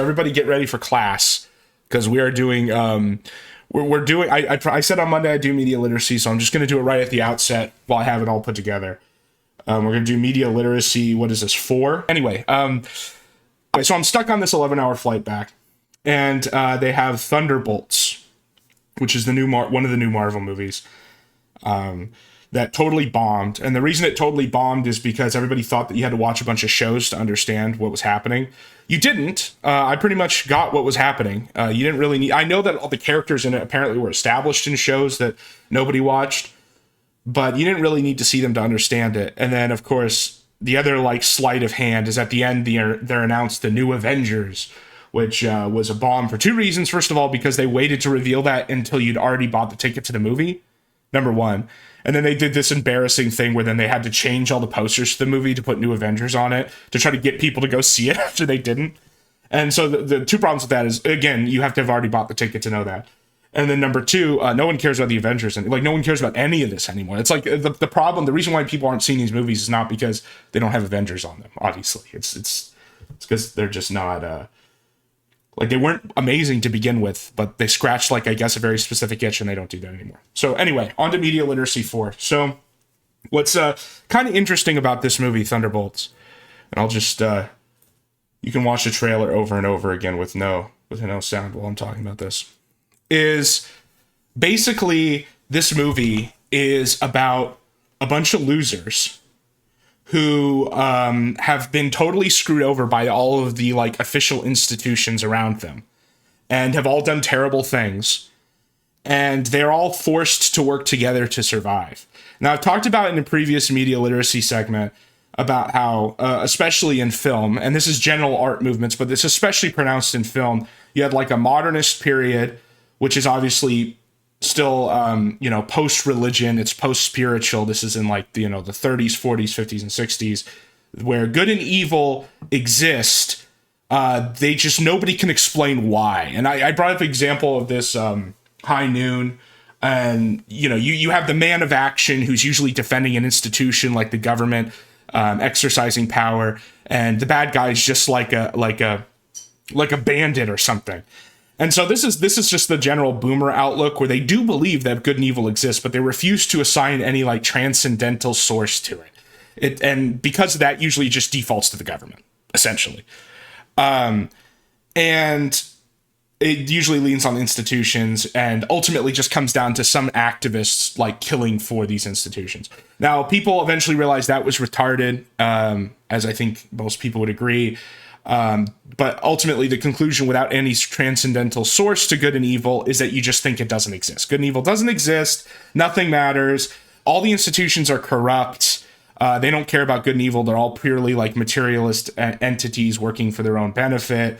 Everybody get ready for class because we are doing, we're doing, I said on Monday I do media literacy, so I'm just going to do it right at the outset while I have it all put together. We're going to do media literacy. What is this, 4? Anyway, so I'm stuck on this 11-hour flight back, and they have Thunderbolts, which is the new one of the new Marvel movies. That totally bombed. And the reason it totally bombed is because everybody thought that you had to watch a bunch of shows to understand what was happening. You didn't. I pretty much got what was happening. You didn't really need... I know that all the characters in it apparently were established in shows that nobody watched, but you didn't really need to see them to understand it. And then, of course, the other like sleight of hand is at the end they're announced the new Avengers, which was a bomb for 2 reasons. First of all, because they waited to reveal that until you'd already bought the ticket to the movie, number one. And then they did this embarrassing thing where then they had to change all the posters to the movie to put New Avengers on it to try to get people to go see it after they didn't. And so the 2 problems with that is, again, you have to have already bought the ticket to know that. And then number 2, no one cares about the Avengers. And like, no one cares about any of this anymore. It's like the problem, the reason why people aren't seeing these movies is not because they don't have Avengers on them, obviously. It's because they're just not... Like, they weren't amazing to begin with, but they scratched, like, I guess, a very specific itch, and they don't do that anymore. So, anyway, on to Media Literacy 4. So, what's kind of interesting about this movie, Thunderbolts, and I'll just, you can watch the trailer over and over again with no sound while I'm talking about this, is basically this movie is about a bunch of losers who have been totally screwed over by all of the like official institutions around them and have all done terrible things. And they're all forced to work together to survive. Now, I've talked about in a previous media literacy segment about how, especially in film, and this is general art movements, but it's especially pronounced in film, you had like a modernist period, which is obviously still, post-religion, it's post-spiritual. This is in like, the 30s, 40s, 50s, and 60s, where good and evil exist. They just, nobody can explain why. And I brought up an example of this High Noon, and, you have the man of action who's usually defending an institution like the government, exercising power, and the bad guy is just like a bandit or something. And so this is just the general boomer outlook where they do believe that good and evil exists, but they refuse to assign any like transcendental source to it. And because of that, usually just defaults to the government, essentially. And it usually leans on institutions and ultimately just comes down to some activists like killing for these institutions. Now, people eventually realized that was retarded, as I think most people would agree. But ultimately, the conclusion without any transcendental source to good and evil is that you just think it doesn't exist. Good and evil doesn't exist. Nothing matters. All the institutions are corrupt. They don't care about good and evil. They're all purely like materialist entities working for their own benefit.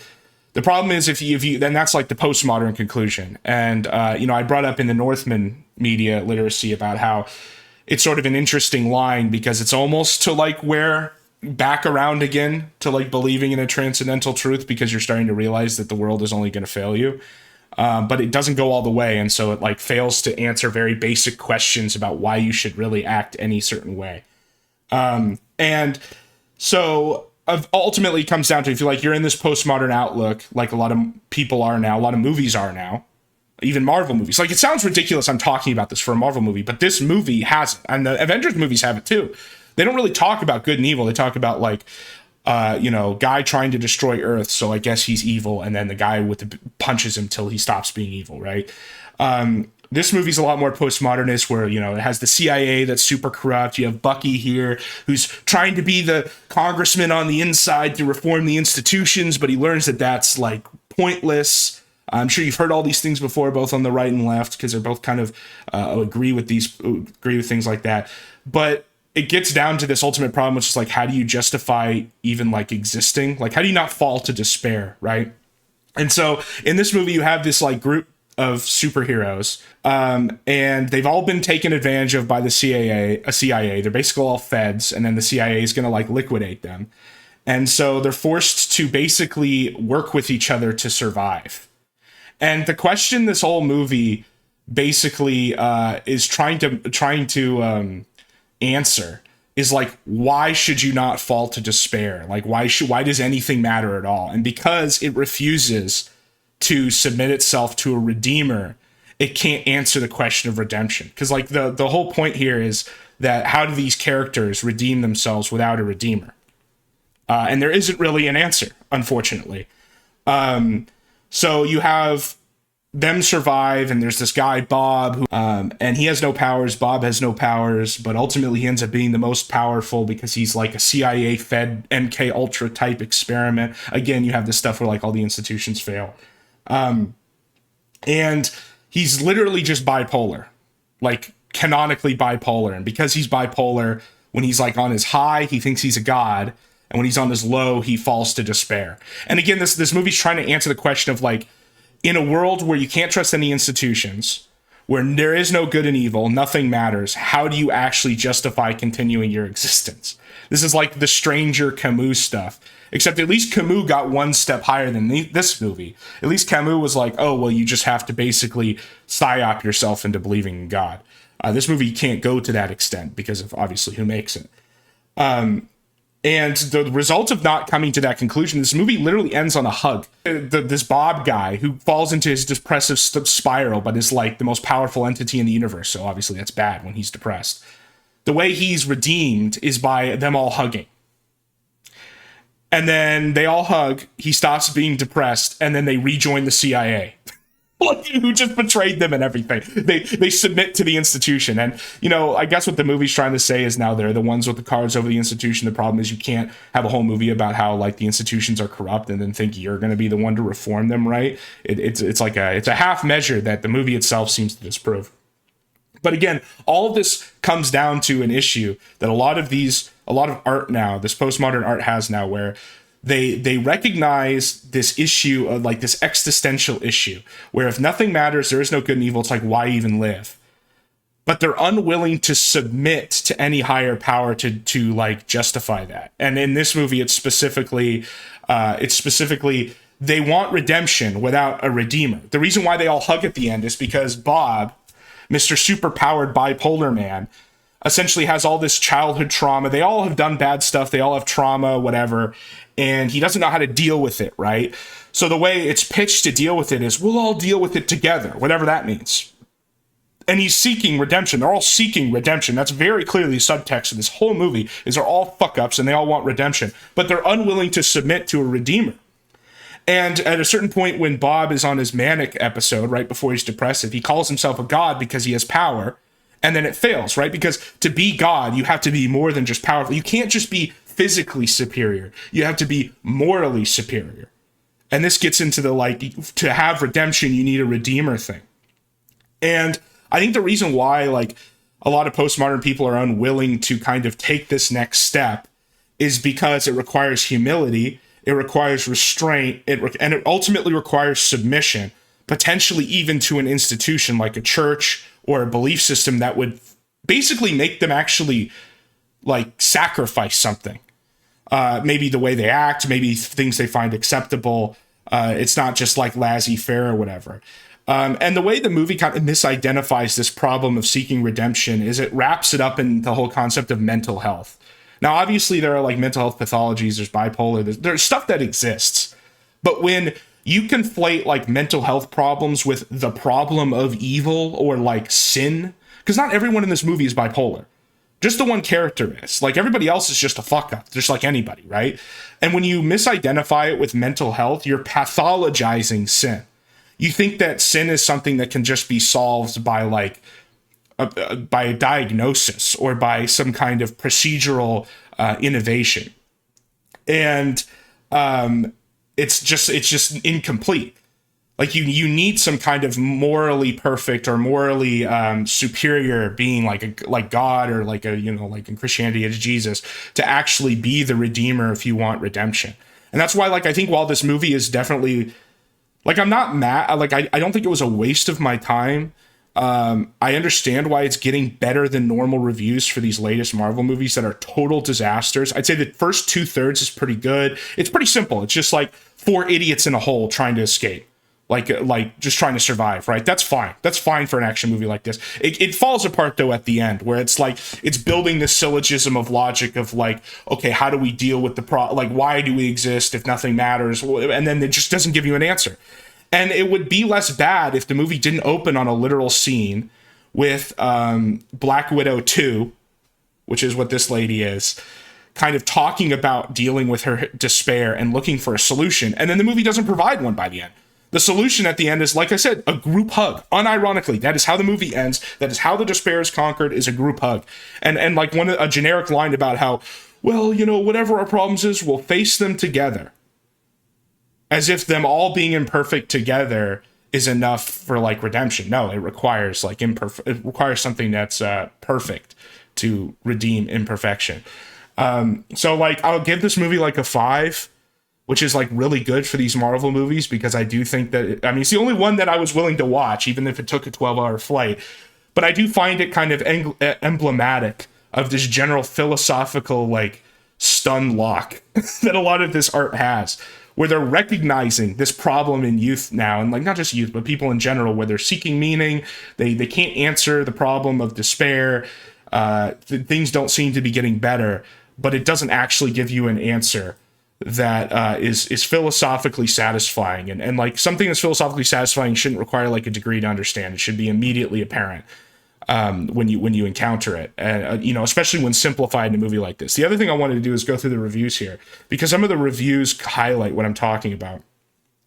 The problem is if you then that's like the postmodern conclusion. And, I brought up in the Northman media literacy about how it's sort of an interesting line because it's almost to like where back around again to like believing in a transcendental truth because you're starting to realize that the world is only going to fail you. But it doesn't go all the way. And so it like fails to answer very basic questions about why you should really act any certain way. And so ultimately it comes down to, if you're in this postmodern outlook, like a lot of people are now, a lot of movies are now, even Marvel movies. Like, it sounds ridiculous I'm talking about this for a Marvel movie, but this movie has it. And the Avengers movies have it too. They don't really talk about good and evil. They talk about like, guy trying to destroy Earth, so I guess he's evil, and then the guy punches him till he stops being evil, right? This movie's a lot more postmodernist, where, it has the CIA that's super corrupt. You have Bucky here, who's trying to be the congressman on the inside to reform the institutions, but he learns that that's like pointless. I'm sure you've heard all these things before, both on the right and left, because they're both kind of agree with things like that. But it gets down to this ultimate problem, which is like, how do you justify even like existing? Like, how do you not fall to despair, right? And so in this movie, you have this like group of superheroes, and they've all been taken advantage of by the CIA. They're basically all feds, and then the CIA is going to like liquidate them. And so they're forced to basically work with each other to survive. And the question this whole movie basically is trying to answer is like, why should you not fall to despair? Like, why does anything matter at all? And because it refuses to submit itself to a redeemer, it can't answer the question of redemption. Because like the whole point here is that how do these characters redeem themselves without a redeemer? And there isn't really an answer, unfortunately. So you have them survive, and there's this guy, Bob, who, and he has no powers. Bob has no powers, but ultimately he ends up being the most powerful because he's like a CIA-fed MK Ultra type experiment. Again, you have this stuff where like all the institutions fail. And he's literally just bipolar, like canonically bipolar. And because he's bipolar, when he's like on his high, he thinks he's a god. And when he's on his low, he falls to despair. And again, this movie's trying to answer the question of like, in a world where you can't trust any institutions, where there is no good and evil, nothing matters, how do you actually justify continuing your existence? This is like the Stranger Camus stuff. Except at least Camus got one step higher than this movie. At least Camus was like, oh, well, you just have to basically psyop yourself into believing in God. This movie can't go to that extent because of obviously who makes it. And the result of not coming to that conclusion, this movie literally ends on a hug. This Bob guy who falls into his depressive spiral, but is like the most powerful entity in the universe. So obviously that's bad when he's depressed. The way he's redeemed is by them all hugging. And then they all hug, he stops being depressed, and then they rejoin the CIA. Like, who just betrayed them and everything. They submit to the institution. And, you know, I guess what the movie's trying to say is now they're the ones with the cards over the institution. The problem is you can't have a whole movie about how, like, the institutions are corrupt and then think you're going to be the one to reform them, right? It's a half measure that the movie itself seems to disprove. But again, all of this comes down to an issue that a lot of art now, this postmodern art has now, where they recognize this issue of like this existential issue where if nothing matters, there is no good and evil. It's like, why even live? But they're unwilling to submit to any higher power to like justify that. And in this movie, it's specifically they want redemption without a redeemer. The reason why they all hug at the end is because Bob, Mr. Superpowered Bipolar Man, essentially has all this childhood trauma. They all have done bad stuff. They all have trauma, whatever. And he doesn't know how to deal with it, right? So the way it's pitched to deal with it is, we'll all deal with it together, whatever that means. And he's seeking redemption. They're all seeking redemption. That's very clearly subtext of this whole movie, is they're all fuck-ups and they all want redemption. But they're unwilling to submit to a redeemer. And at a certain point when Bob is on his manic episode, right before he's depressive, he calls himself a god because he has power. And then it fails, right? Because to be God, you have to be more than just powerful. You can't just be physically superior. You have to be morally superior. And this gets into the, like, to have redemption, you need a redeemer thing. And I think the reason why, like, a lot of postmodern people are unwilling to kind of take this next step is because it requires humility, it requires restraint, and it ultimately requires submission, potentially even to an institution like a church or a belief system that would basically make them actually like sacrifice something. Maybe the way they act, maybe things they find acceptable. It's not just like laissez-faire or whatever. And the way the movie kind of misidentifies this problem of seeking redemption is it wraps it up in the whole concept of mental health. Now, obviously, there are like mental health pathologies, there's bipolar, there's stuff that exists. But when you conflate like mental health problems with the problem of evil or like sin, because not everyone in this movie is bipolar. Just the one character is. Like, everybody else is just a fuck up, just like anybody, right? And when you misidentify it with mental health, you're pathologizing sin. You think that sin is something that can just be solved by like by a diagnosis or by some kind of procedural innovation, and it's just incomplete. Like you need some kind of morally perfect or morally superior being, like God, or like like in Christianity it's Jesus, to actually be the redeemer if you want redemption. And that's why, like, I think while this movie is definitely, like, I'm not mad, like I don't think it was a waste of my time. I understand why it's getting better than normal reviews for these latest Marvel movies that are total disasters. I'd say the first 2/3 is pretty good. It's pretty simple. It's just like 4 idiots in a hole trying to escape. like just trying to survive, right? That's fine. That's fine for an action movie like this. It falls apart though at the end, where it's like it's building this syllogism of logic of like, okay, how do we deal with like why do we exist if nothing matters? And then it just doesn't give you an answer. And it would be less bad if the movie didn't open on a literal scene with Black Widow 2, which is what this lady is, kind of talking about dealing with her despair and looking for a solution. And then the movie doesn't provide one by the end. The solution at the end is, like I said, a group hug. Unironically, that is how the movie ends. That is how the despair is conquered, is a group hug. And like a generic line about how, well, you know, whatever our problems is, we'll face them together. As if them all being imperfect together is enough for like redemption. No, it requires like it requires something that's perfect to redeem imperfection. So like I'll give this movie like a 5, which is like really good for these Marvel movies, because I do think that it's the only one that I was willing to watch, even if it took a 12-hour flight. But I do find it kind of emblematic of this general philosophical like stun lock that a lot of this art has, where they're recognizing this problem in youth now, and like not just youth, but people in general, where they're seeking meaning. They can't answer the problem of despair. Things don't seem to be getting better, but it doesn't actually give you an answer that is philosophically satisfying. And like something that's philosophically satisfying shouldn't require like a degree to understand. It should be immediately apparent when you encounter it, and especially when simplified in a movie like this. The other thing I wanted to do is go through the reviews here, because some of the reviews highlight what I'm talking about,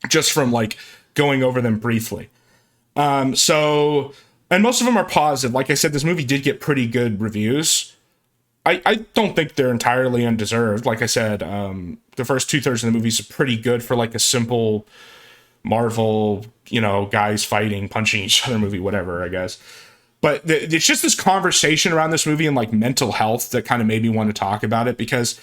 just from like going over them briefly. And most of them are positive. Like I said, this movie did get pretty good reviews. I don't think they're entirely undeserved. Like I said, the first 2/3 of the movie is pretty good for like a simple Marvel, guys fighting, punching each other movie, whatever, I guess. But it's just this conversation around this movie and like mental health that kind of made me want to talk about it, because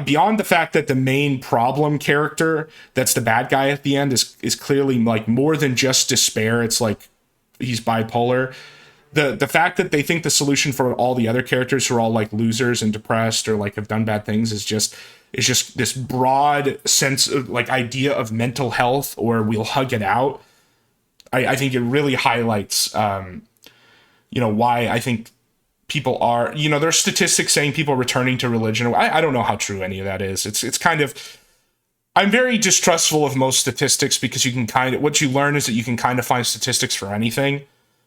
beyond the fact that the main problem character, that's the bad guy at the end, is clearly like more than just despair. It's like he's bipolar. The fact that they think the solution for all the other characters who are all like losers and depressed or like have done bad things is just this broad sense of like idea of mental health, or we'll hug it out. I think it really highlights why I think people are, there's statistics saying people returning to religion. I don't know how true any of that is. It's kind of, I'm very distrustful of most statistics, because what you learn is that you can kind of find statistics for anything.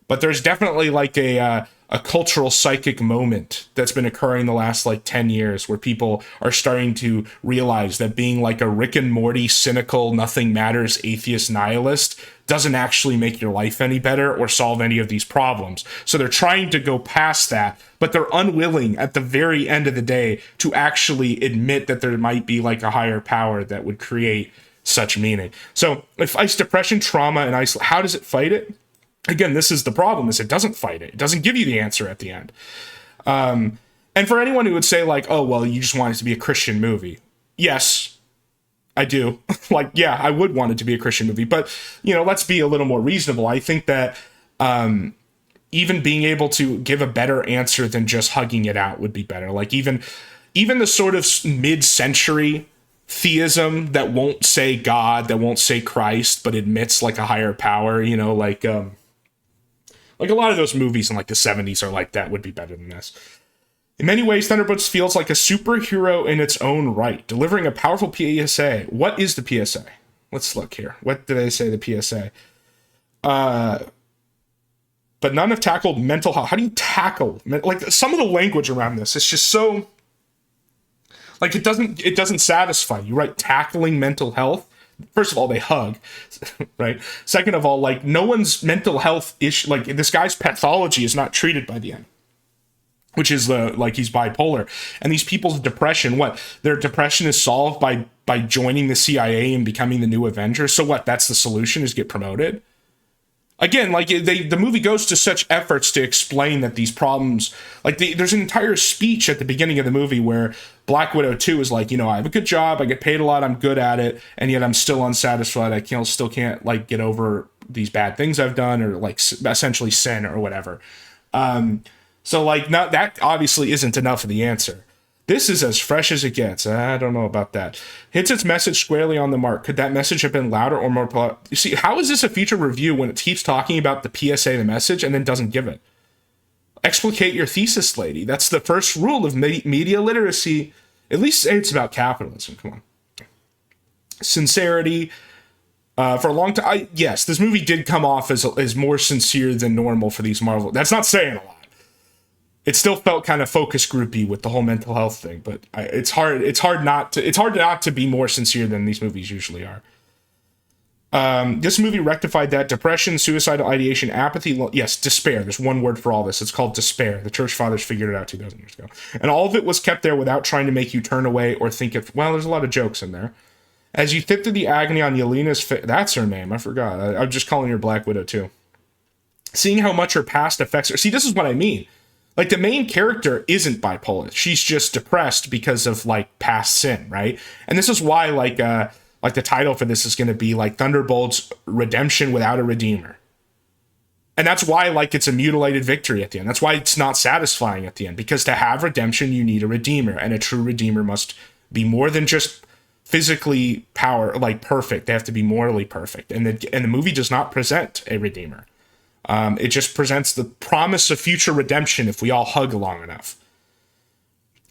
But there's definitely like a cultural psychic moment that's been occurring the last like 10 years, where people are starting to realize that being like a Rick and Morty, cynical, nothing matters, atheist nihilist doesn't actually make your life any better or solve any of these problems. So they're trying to go past that, but they're unwilling at the very end of the day to actually admit that there might be like a higher power that would create such meaning. So if depression, trauma, and how does it fight it? Again, this is the problem, is it doesn't fight it. It doesn't give you the answer at the end. And for anyone who would say like, oh, well, you just want it to be a Christian movie. Yes, I do. Like, yeah, I would want it to be a Christian movie. But, let's be a little more reasonable. I think that even being able to give a better answer than just hugging it out would be better. Like even the sort of mid-century theism that won't say God, that won't say Christ, but admits like a higher power, like a lot of those movies in like the 70s are like that, would be better than this. In many ways, Thunderbolts feels like a superhero in its own right, delivering a powerful PSA. What is the PSA? Let's look here. What did I say the PSA? But none have tackled mental health. How do you tackle? Like some of the language around this, it's just so like it doesn't satisfy you, right? Tackling mental health. First of all, they hug, right? Second of all, like no one's mental health issue, like this guy's pathology is not treated by the end, which is like he's bipolar, and these people's depression, their depression is solved by joining the CIA and becoming the new Avengers. So what? That's the solution, is get promoted. Again, like the movie goes to such efforts to explain that these problems, like there's an entire speech at the beginning of the movie where Black Widow 2 is like, I have a good job, I get paid a lot, I'm good at it, and yet I'm still unsatisfied. I still can't like get over these bad things I've done, or like essentially sin or whatever. So like that obviously isn't enough of the answer. This is as fresh as it gets. I don't know about that. Hits its message squarely on the mark. Could that message have been louder or more You see, how is this a feature review when it keeps talking about the PSA, the message, and then doesn't give it? Explicate your thesis, lady. That's the first rule of media literacy. At least say it's about capitalism. Come on. Sincerity. For a long time, yes, this movie did come off as more sincere than normal for these Marvel. That's not saying a lot. It still felt kind of focus groupy with the whole mental health thing, but it's hard not to be more sincere than these movies usually are. This movie rectified that. Depression, suicidal ideation, apathy, yes, despair. There's one word for all this. It's called despair. The church fathers figured it out 2,000 years ago. And all of it was kept there without trying to make you turn away or think of, well, there's a lot of jokes in there. As you think through the agony on Yelena's face, that's her name, I forgot. I'm just calling her Black Widow too. Seeing how much her past affects her. See, this is what I mean. Like, the main character isn't bipolar. She's just depressed because of, like, past sin, right? And this is why, like the title for this is going to be, like, Thunderbolts Redemption Without a Redeemer. And that's why, like, it's a mutilated victory at the end. That's why it's not satisfying at the end. Because to have redemption, you need a redeemer. And a true redeemer must be more than just physically perfect. They have to be morally perfect. And the movie does not present a redeemer. It just presents the promise of future redemption if we all hug long enough.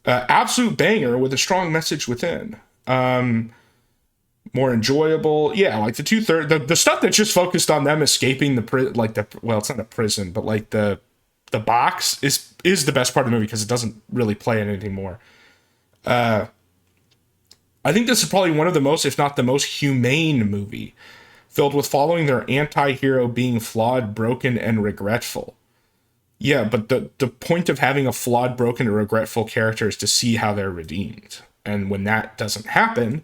Absolute banger with a strong message within. More enjoyable. Yeah, like the stuff that just focused on them escaping it's not a prison, but like the box is the best part of the movie because it doesn't really play in anything more. I think this is probably one of the most, if not the most humane movie, filled with following their anti-hero being flawed, broken, and regretful. Yeah, but the point of having a flawed, broken, and regretful character is to see how they're redeemed. And when that doesn't happen,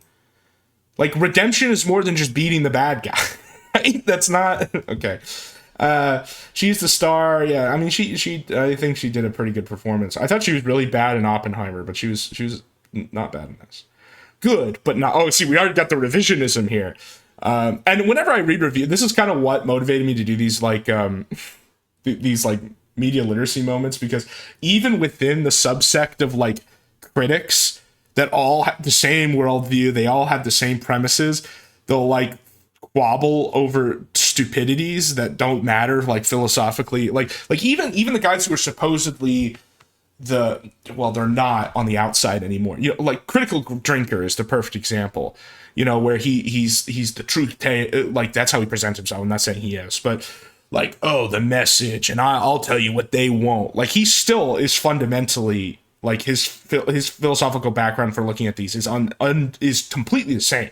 like, redemption is more than just beating the bad guy. Right? That's not... Okay. She's the star. Yeah, I mean, I think she did a pretty good performance. I thought she was really bad in Oppenheimer, but she was not bad in this. Good, but not... Oh, see, we already got the revisionism here. And whenever I read review, this is kind of what motivated me to do these these media literacy moments, because even within the subsect of like critics that all have the same worldview, they all have the same premises, they'll like squabble over stupidities that don't matter, like philosophically, like even the guys who are supposedly they're not on the outside anymore. You know, like Critical Drinker is the perfect example. You know, where he's the truth, like that's how he presents himself. I'm not saying he is, but like, oh, the message, and I'll tell you what they won't. Like, he still is fundamentally, like, his philosophical background for looking at these is completely the same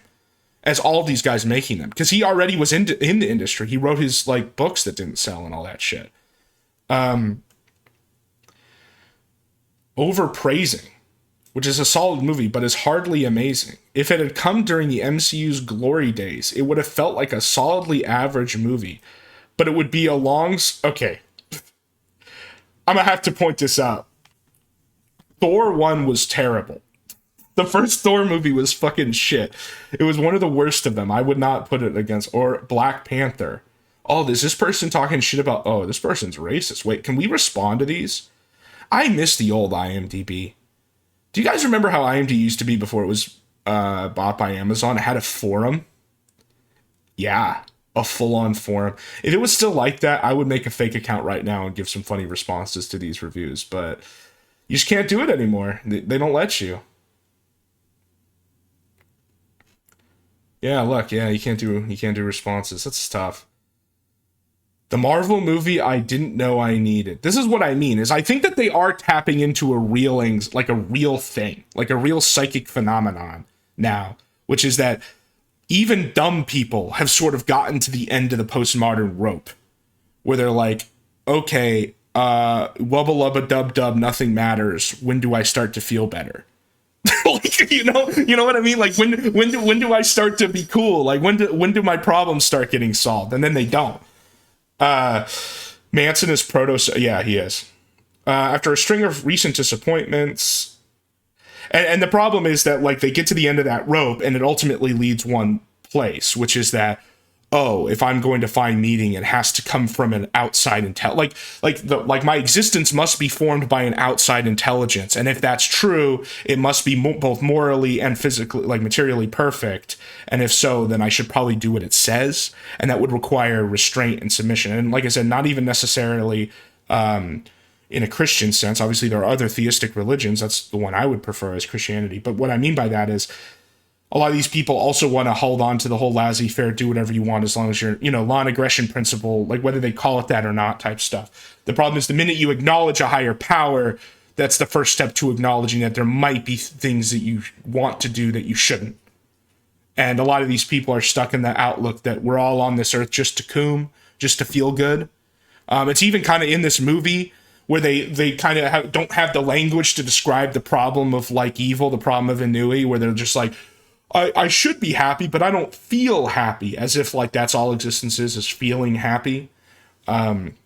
as all of these guys making them, because he already was in the industry. He wrote his like books that didn't sell and all that shit. Overpraising, which is a solid movie, but is hardly amazing. If it had come during the MCU's glory days, it would have felt like a solidly average movie, but it would be a long... Okay. I'm gonna have to point this out. Thor 1 was terrible. The first Thor movie was fucking shit. It was one of the worst of them. I would not put it against... Or Black Panther. Oh, is this person talking shit about... Oh, this person's racist. Wait, can we respond to these? I miss the old IMDb. Do you guys remember how IMDb used to be before it was bought by Amazon? It had a forum. Yeah, a full-on forum. If it was still like that, I would make a fake account right now and give some funny responses to these reviews. But you just can't do it anymore. They don't let you. Yeah, look, yeah, you can't do responses. That's tough. The Marvel movie I didn't know I needed. This is what I mean, is I think that they are tapping into a real thing, like a real psychic phenomenon now, which is that even dumb people have sort of gotten to the end of the postmodern rope, where they're like, okay, wubba lubba dub dub, nothing matters. When do I start to feel better? Like, you know what I mean? Like, when do I start to be cool? Like, when do my problems start getting solved? And then they don't. Manson is yeah, he is. After a string of recent disappointments, and the problem is that, like, they get to the end of that rope and it ultimately leads one place, which is that, oh, if I'm going to find meaning, it has to come from an outside like my existence must be formed by an outside intelligence, and if that's true, it must be both morally and physically, like materially perfect. And if so, then I should probably do what it says, and that would require restraint and submission. And like I said, not even necessarily in a Christian sense. Obviously, there are other theistic religions. That's the one I would prefer as Christianity. But what I mean by that is, a lot of these people also want to hold on to the whole laissez-faire, do whatever you want as long as you're, non-aggression principle, like whether they call it that or not type stuff. The problem is the minute you acknowledge a higher power, that's the first step to acknowledging that there might be things that you want to do that you shouldn't. And a lot of these people are stuck in the outlook that we're all on this earth just to coom, just to feel good. It's even kind of in this movie where they kind of don't have the language to describe the problem of like evil, the problem of ennui, where they're just like, I should be happy, but I don't feel happy, as if like that's all existence is feeling happy. And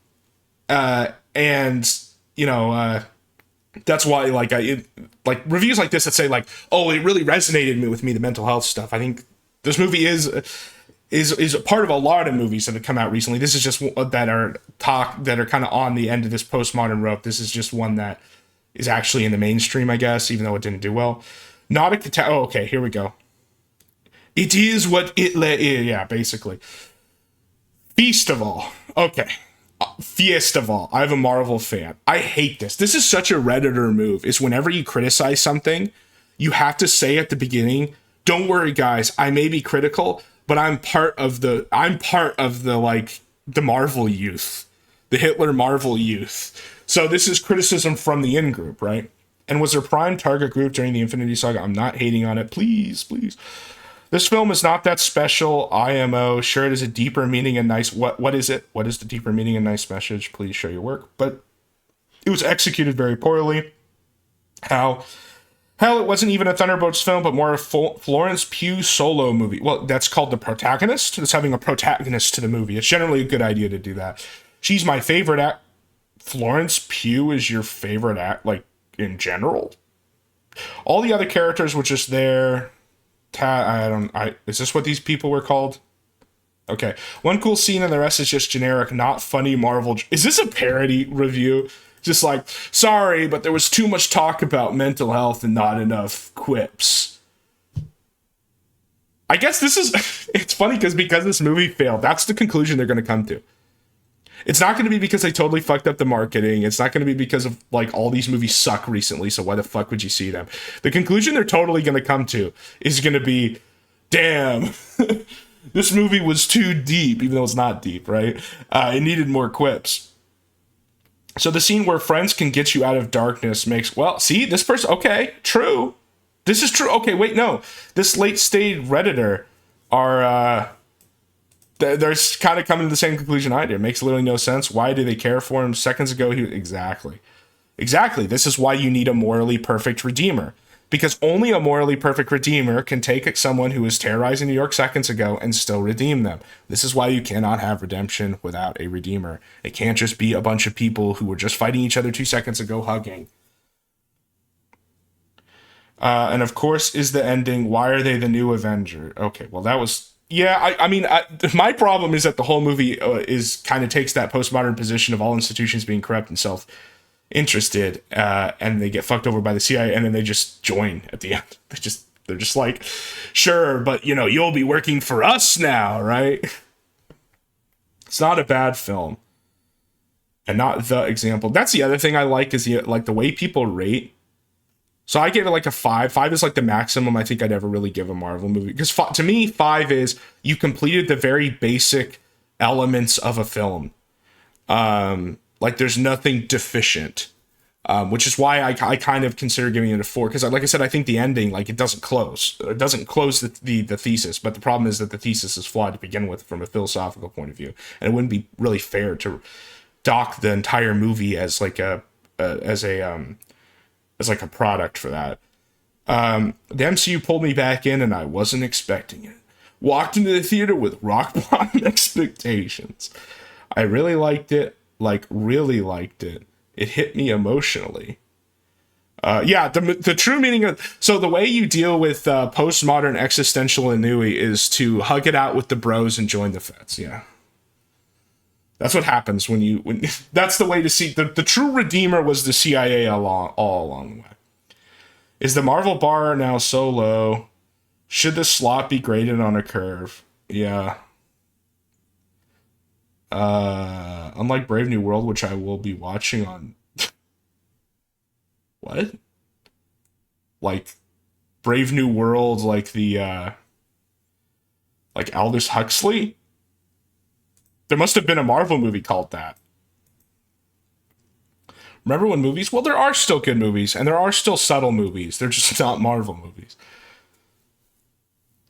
that's why like reviews like this that say like, oh, it really resonated with me, the mental health stuff. I think this movie is a part of a lot of movies that have come out recently. This is just that are kind of on the end of this postmodern rope. This is just one that is actually in the mainstream, I guess, even though it didn't do well. Not a oh, okay, here we go. It is what it is. Yeah, basically. Festival. Okay. Festival. I'm a Marvel fan. I hate this. This is such a Redditor move. Is whenever you criticize something, you have to say at the beginning, don't worry, guys, I may be critical, but I'm part of the like the Marvel youth. The Hitler Marvel youth. So this is criticism from the in-group, right? And was their prime target group during the Infinity Saga. I'm not hating on it. Please, please. This film is not that special. IMO. Sure, it is a deeper meaning and nice. What is it? What is the deeper meaning and nice message? Please show your work. But it was executed very poorly. Hell, it wasn't even a Thunderbolts film, but more a Florence Pugh solo movie. Well, that's called The Protagonist. It's having a protagonist to the movie. It's generally a good idea to do that. She's my favorite act. Florence Pugh is your favorite act, like, in general? All the other characters were just there. Is this what these people were called? Okay. One cool scene and the rest is just generic, not funny Marvel. Is this a parody review? Just like, sorry, but there was too much talk about mental health and not enough quips. I guess this is, it's funny because this movie failed, that's the conclusion they're going to come to. It's not going to be because they totally fucked up the marketing. It's not going to be because of, like, all these movies suck recently, so why the fuck would you see them? The conclusion they're totally going to come to is going to be, damn, this movie was too deep, even though it's not deep, right? It needed more quips. So the scene where friends can get you out of darkness makes, well, see, this person, okay, true. This is true. Okay, wait, no. This late-stage Redditor are, they're kind of coming to the same conclusion I did. It makes literally no sense. Why do they care for him? Seconds ago, Exactly. This is why you need a morally perfect redeemer. Because only a morally perfect redeemer can take someone who was terrorizing New York seconds ago and still redeem them. This is why you cannot have redemption without a redeemer. It can't just be a bunch of people who were just fighting each other 2 seconds ago hugging. And of course, is the ending, why are they the new Avenger? Okay, well, that was... Yeah, I mean, my problem is that the whole movie is kind of takes that postmodern position of all institutions being corrupt and self-interested, and they get fucked over by the CIA, and then they just join at the end. They're just like, sure, but you'll be working for us now, right? It's not a bad film, and not the example. That's the other thing I like is the way people rate. So I gave it like a 5. 5 is like the maximum I think I'd ever really give a Marvel movie. Because to me, 5 is you completed the very basic elements of a film. Like there's nothing deficient. Which is why I kind of consider giving it a 4. Because like I said, I think the ending, like it doesn't close. It doesn't close the thesis. But the problem is that the thesis is flawed to begin with from a philosophical point of view. And it wouldn't be really fair to dock the entire movie as like a product for that. The MCU pulled me back in and I wasn't expecting it. Walked into the theater with rock bottom expectations. I really liked it. Really liked it. It hit me emotionally. Yeah, the true meaning of, so the way you deal with postmodern existential ennui is to hug it out with the bros and join the feds. Yeah, that's what happens when that's the way to see the true redeemer was the CIA all along the way. Is the Marvel bar now so low? Should the slot be graded on a curve? Yeah. Unlike Brave New World, which I will be watching on. What? Like Brave New World, like the like Aldous Huxley? There must have been a Marvel movie called that. Remember when movies? Well, there are still good movies, and there are still subtle movies. They're just not Marvel movies.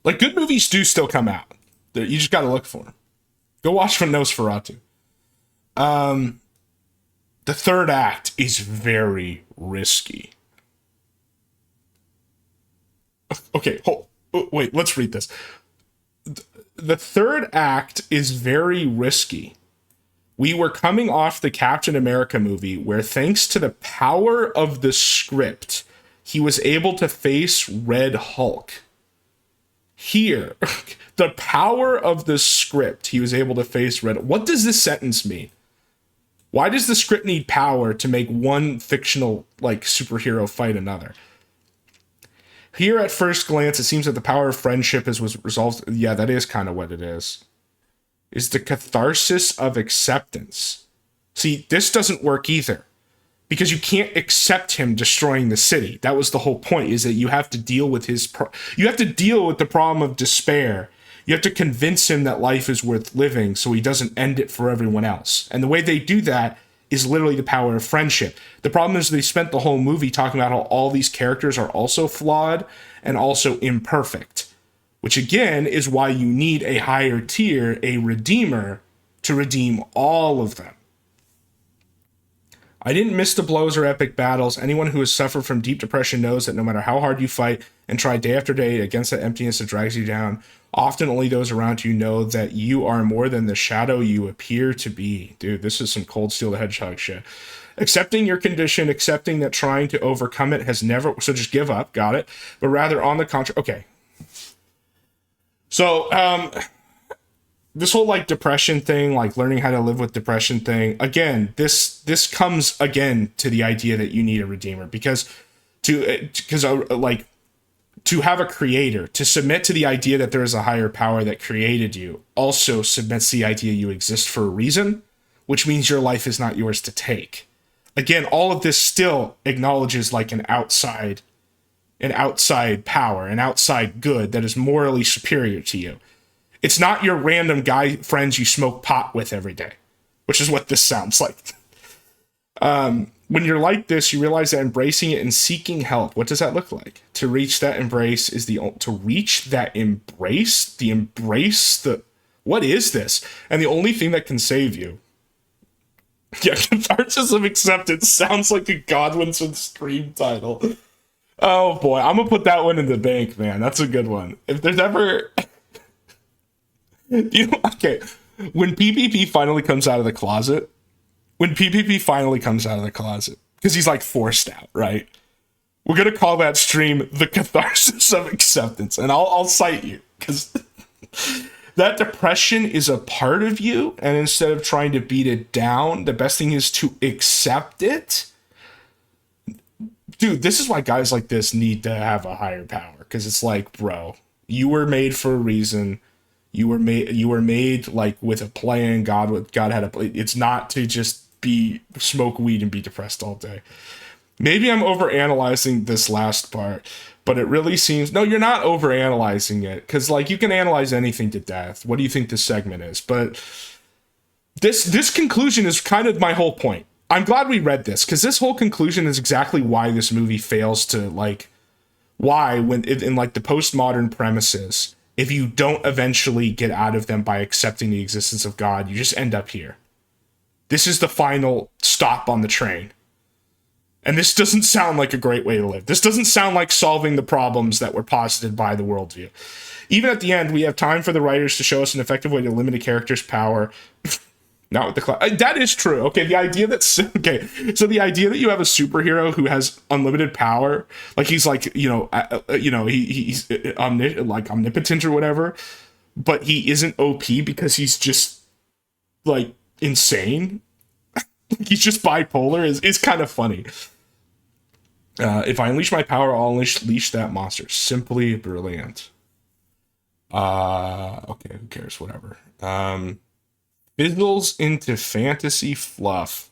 Like, good movies do still come out. You just gotta look for them. Go watch from Nosferatu. The third act is very risky. Okay, wait, let's read this. The third act is very risky. We were coming off the Captain America movie where, thanks to the power of the script, he was able to face Red Hulk. Here, the power of the script, he was able to face Red. What does this sentence mean? Why does the script need power to make one fictional, like, superhero fight another? Here, at first glance, it seems that the power of friendship was resolved. Yeah, that is kind of what it is. Is the catharsis of acceptance. See, this doesn't work either. Because you can't accept him destroying the city. That was the whole point, is that you have to deal with you have to deal with the problem of despair. You have to convince him that life is worth living so he doesn't end it for everyone else. And the way they do that is literally the power of friendship. The problem is they spent the whole movie talking about how all these characters are also flawed and also imperfect. Which again is why you need a higher tier, a redeemer, to redeem all of them. I didn't miss the blows or epic battles. Anyone who has suffered from deep depression knows that no matter how hard you fight and try day after day against that emptiness that drags you down, often only those around you know that you are more than the shadow you appear to be. Dude, this is some Cold Steel the Hedgehog shit. Accepting your condition, accepting that trying to overcome it has never... So just give up, got it. But rather, on the contrary... Okay. So, this whole, like, depression thing, like, learning how to live with depression thing, again, this comes, again, to the idea that you need a redeemer. Because to have a creator, to submit to the idea that there is a higher power that created you, also submits the idea you exist for a reason, which means your life is not yours to take. Again, all of this still acknowledges, like, an outside power, an outside good that is morally superior to you. It's not your random guy friends you smoke pot with every day, which is what this sounds like. When you're like this, you realize that embracing it and seeking help, what does that look like? To reach that embrace what is this? And the only thing that can save you. Yeah, catharsis of acceptance sounds like a Godwinson stream title. Oh boy, I'm gonna put that one in the bank, man. That's a good one. If there's ever... Okay, when PPP finally comes out of the closet, because he's like forced out, right? We're gonna call that stream the catharsis of acceptance, and I'll cite you because that depression is a part of you, and instead of trying to beat it down, the best thing is to accept it. Dude, this is why guys like this need to have a higher power, because it's like, bro, you were made for a reason. You were made like with a plan. God had a plan. It's not to just smoke weed and be depressed all day. Maybe I'm overanalyzing this last part, but it really seems... No, you're not overanalyzing it, because like you can analyze anything to death. What do you think this segment is? But this conclusion is kind of my whole point. I'm glad we read this, because this whole conclusion is exactly why this movie fails to, like, why when in like the postmodern premises, if you don't eventually get out of them by accepting the existence of God, you just end up here. This is the final stop on the train. And this doesn't sound like a great way to live. This doesn't sound like solving the problems that were posited by the worldview. Even at the end, we have time for the writers to show us an effective way to limit a character's power. Not with the cloud. That is true. Okay, the idea that okay, so the idea that you have a superhero who has unlimited power, like he's like he's like omnipotent or whatever, but he isn't OP because he's just like insane. He's just bipolar is kind of funny. If I unleash my power, I'll unleash that monster. Simply brilliant. Okay, who cares? Whatever. Fizzles into fantasy fluff.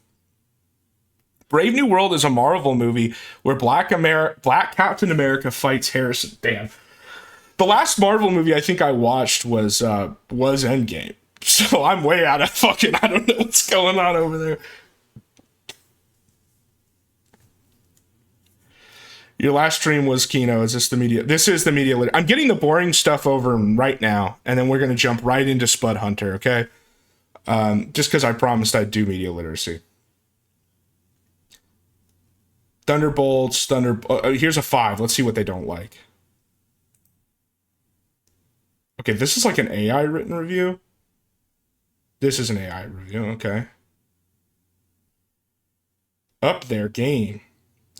Brave New World is a Marvel movie where Black Captain America fights Harrison. Damn. The last Marvel movie I think I watched was Endgame. So I'm way out of fucking, I don't know what's going on over there. Your last stream was Kino. Is this the media? This is the media. I'm getting the boring stuff over right now, and then we're going to jump right into Spud Hunter, okay? Just because I promised I'd do media literacy. Thunderbolts, here's a 5. Let's see what they don't like. Okay, this is like an AI written review. This is an AI review, okay. Up their game.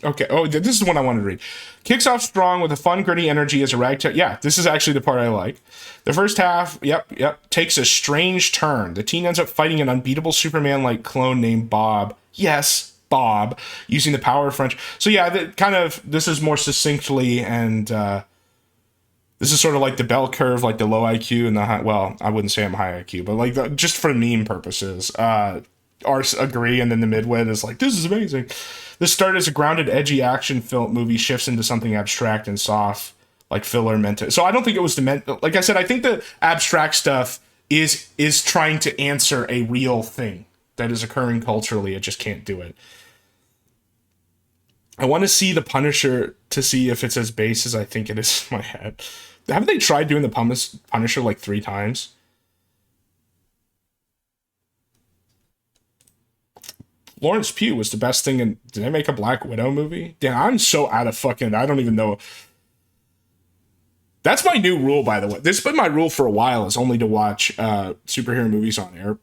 Okay, oh, this is the one I wanted to read. Kicks off strong with a fun, gritty energy as a ragtag. Yeah, this is actually the part I like. The first half, yep, takes a strange turn. The teen ends up fighting an unbeatable Superman-like clone named Bob. Yes, Bob, using the power of French. So yeah, this is more succinctly, and this is sort of like the bell curve, like the low IQ and the high, well, I wouldn't say I'm high IQ, but like just for meme purposes. Ours agree, and then the midwit is like, this is amazing. The start as a grounded, edgy action film movie shifts into something abstract and soft, like filler meant to. So I don't think it was like I said, I think the abstract stuff is trying to answer a real thing that is occurring culturally. It just can't do it. I want to see the Punisher to see if it's as base as I think it is in my head. Haven't they tried doing the Punisher like 3 times? Florence Pugh was the best thing in... Did they make a Black Widow movie? Damn, I'm so out of fucking... I don't even know. That's my new rule, by the way. This has been my rule for a while, is only to watch superhero movies on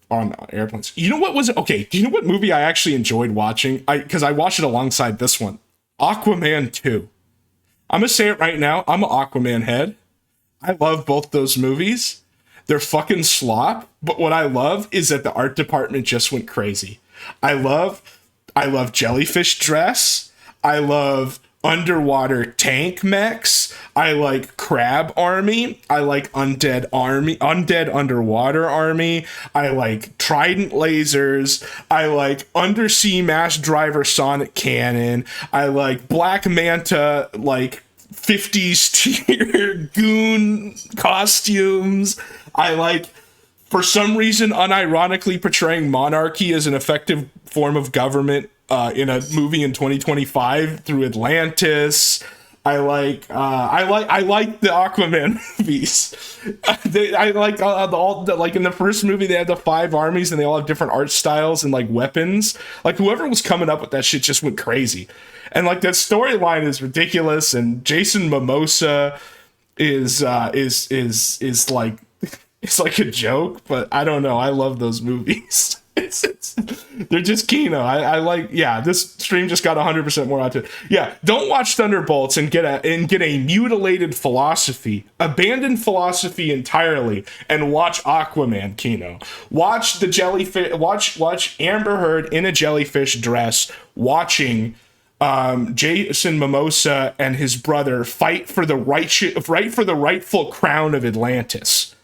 airplanes. You know what was... Okay, do you know what movie I actually enjoyed watching? Because I watched it alongside this one. Aquaman 2. I'm going to say it right now. I'm an Aquaman head. I love both those movies. They're fucking slop. But what I love is that the art department just went crazy. I love jellyfish dress. I love underwater tank mechs. I like crab army. I like undead underwater army. I like trident lasers. I like undersea mass driver sonic cannon. I like Black Manta, like 50s tier goon costumes. I like, for some reason, unironically portraying monarchy as an effective form of government in a movie in 2025 through Atlantis. I like the Aquaman movies. I like all like in the first movie they had the 5 armies and they all have different art styles and like weapons. Like whoever was coming up with that shit just went crazy, and like that storyline is ridiculous. And Jason Momoa is like. It's like a joke, but I don't know. I love those movies. They're just Kino. I like, yeah, this stream just got 100% more out to it. Yeah, don't watch Thunderbolts and get a mutilated philosophy. Abandon philosophy entirely and watch Aquaman, Kino. Watch the jellyfish, watch Amber Heard in a jellyfish dress watching Jason Momoa and his brother fight for the rightful crown of Atlantis.